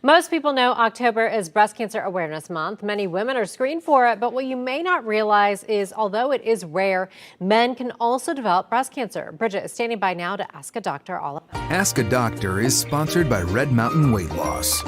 Most people know October is Breast Cancer Awareness Month. Many women are screened for it, but what you may not realize is although it is rare, men can also develop breast cancer. Bridget is standing by now to ask a doctor all about it. Ask a Doctor is sponsored by Red Mountain Weight Loss.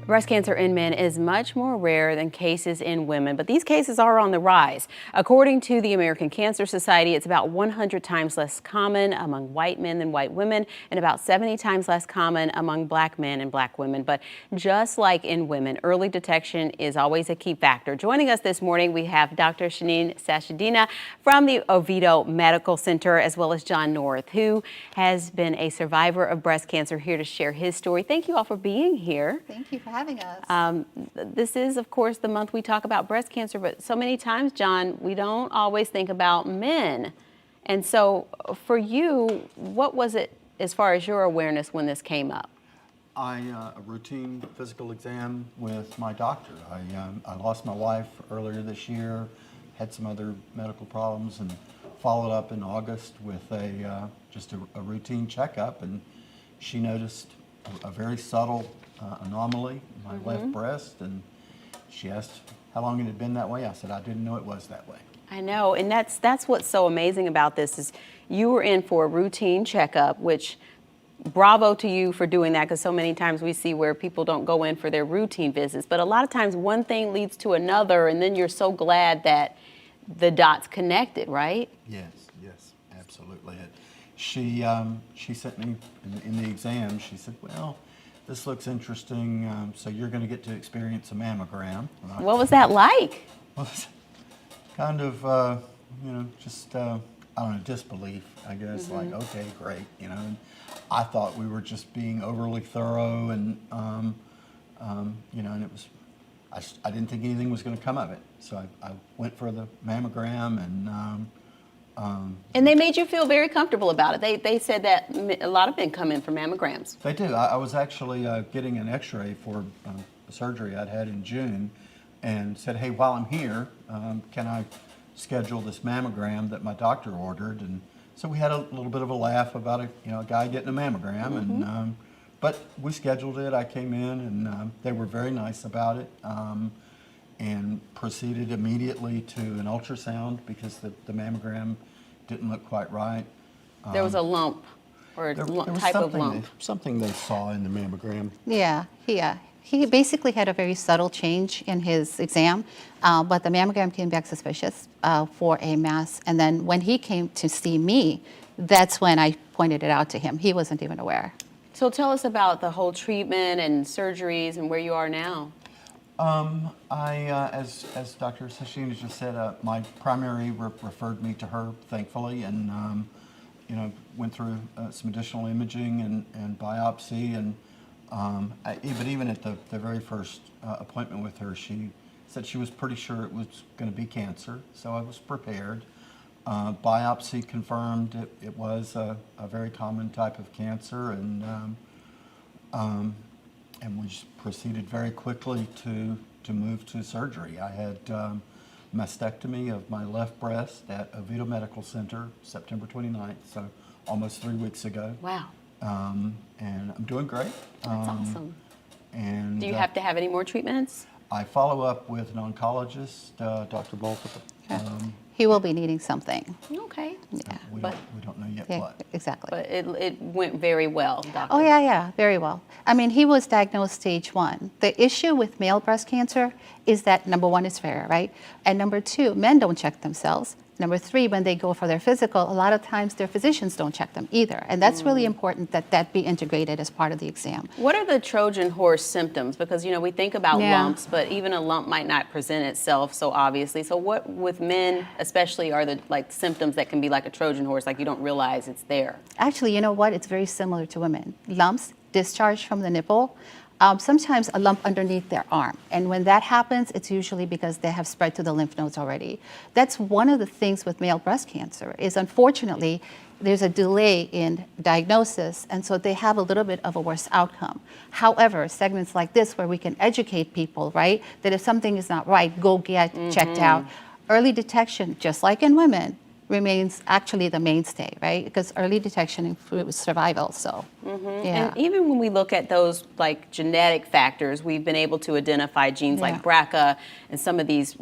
Breast cancer in men is much more rare than cases in women, but these cases are on the rise. According to the American Cancer Society, it's about 100 times less common among white men than white women, and about 70 times less common among black men and black women. But just like in women, early detection is always a key factor. Joining us this morning, we have Dr. Shanine Sashidina from the Oviedo Medical Center, as well as John North, who has been a survivor of breast cancer, here to share his story. Thank you all for being here. Thank you for having us. This is, of course, the month we talk about breast cancer, but so many times, John, we don't always think about men. And so for you, what was it as far as your awareness when this came up? A routine physical exam with my doctor. I lost my wife earlier this year, had some other medical problems, and followed up in August with just a routine checkup, and she noticed a very subtle anomaly in my left breast, and she asked how long it had been that way. I said I didn't know it was that way. I know, and that's what's so amazing about this is you were in for a routine checkup, which bravo to you for doing that, because so many times we see where people don't go in for their routine visits, but a lot of times one thing leads to another, and then you're so glad that the dots connected, right? Yes, absolutely. She sent me in the exam. She said, "Well, this looks interesting. So you're going to get to experience a mammogram." Right? What was that like? Well, it's kind of, just I don't know, disbelief, I guess. Like, okay, great, And I thought we were just being overly thorough, and and it was. I didn't think anything was going to come of it, so I went for the mammogram, and they made you feel very comfortable about it. They said that a lot of men come in for mammograms. They do. I was actually getting an X-ray for a surgery I'd had in June, and said, "Hey, while I'm here, can I schedule this mammogram that my doctor ordered?" And so we had a little bit of a laugh about a guy getting a mammogram, and but we scheduled it. I came in, and they were very nice about it, and proceeded immediately to an ultrasound because the mammogram didn't look quite right. There was a lump, or a There was type of lump. something they saw in the mammogram. Yeah. He basically had a very subtle change in his exam, but the mammogram came back suspicious for a mass. And then when he came to see me, that's when I pointed it out to him. He wasn't even aware. So tell us about the whole treatment and surgeries and where you are now. As Dr. Sashina just said, my primary referred me to her, thankfully, and went through some additional imaging and biopsy, and but even at the very first appointment with her, she said she was pretty sure it was going to be cancer, so I was prepared. Biopsy confirmed it was a very common type of cancer, and we just proceeded very quickly to move to surgery. I had mastectomy of my left breast at Oviedo Medical Center September 29th, so almost 3 weeks ago. Wow. And I'm doing great. That's awesome. And do you have to have any more treatments? I follow up with an oncologist, Dr. Bolter. He will be needing something. Okay. Yeah. We don't know yet Yeah, what. exactly. But it went very well, doctor. Oh, yeah, very well. I mean, he was diagnosed stage 1. The issue with male breast cancer is that, number 1, it's rare, right? And number 2, men don't check themselves. Number 3, when they go for their physical, a lot of times their physicians don't check them either. And that's really important that be integrated as part of the exam. What are the Trojan horse symptoms? Because, we think about Yeah. lumps, but even a lump might not present itself so obviously. So what, with men especially, are the symptoms that can be like a Trojan horse, like you don't realize it's there? Actually, you know what? It's very similar to women. Lumps, discharge from the nipple, sometimes a lump underneath their arm. And when that happens, it's usually because they have spread to the lymph nodes already. That's one of the things with male breast cancer is, unfortunately, there's a delay in diagnosis, and so they have a little bit of a worse outcome. However, segments like this where we can educate people, right, that if something is not right, go get checked out. Early detection, just like in women, remains actually the mainstay, right? Because early detection improves survival. So, yeah. And even when we look at those like genetic factors, we've been able to identify genes Yeah. like BRCA and some of these,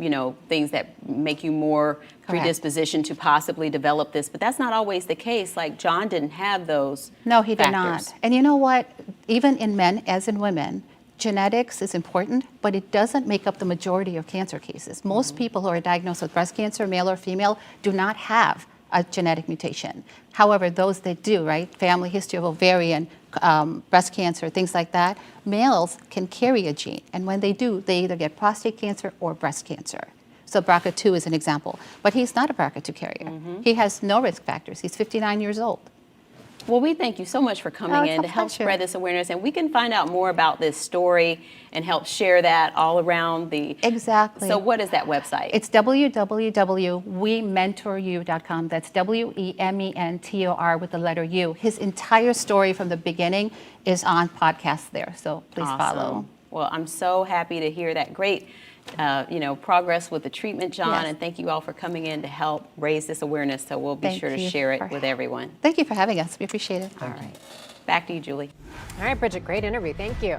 things that make you more predisposition to possibly develop this. But that's not always the case. Like John didn't have those. No, he did factors. not. And you know what? Even in men, as in women, genetics is important, but it doesn't make up the majority of cancer cases. Most people who are diagnosed with breast cancer, male or female, do not have a genetic mutation. However, those that do, right, family history of ovarian, breast cancer, things like that, males can carry a gene. And when they do, they either get prostate cancer or breast cancer. So BRCA2 is an example. But he's not a BRCA2 carrier. He has no risk factors. He's 59 years old. Well, we thank you so much for coming it's in a to help pleasure. spread this awareness. And we can find out more about this story and help share that all around the. Exactly. So what is that website? It's www.wementoryou.com. That's WEMENTOR with the letter U. His entire story from the beginning is on podcast there. So please follow. Awesome. Well, I'm so happy to hear that great, progress with the treatment, John. Yes. And thank you all for coming in to help raise this awareness. So we'll be Thank sure to you share it for- with everyone. Thank you for having us. We appreciate it. All right. Back to you, Julie. All right, Bridget, great interview. Thank you.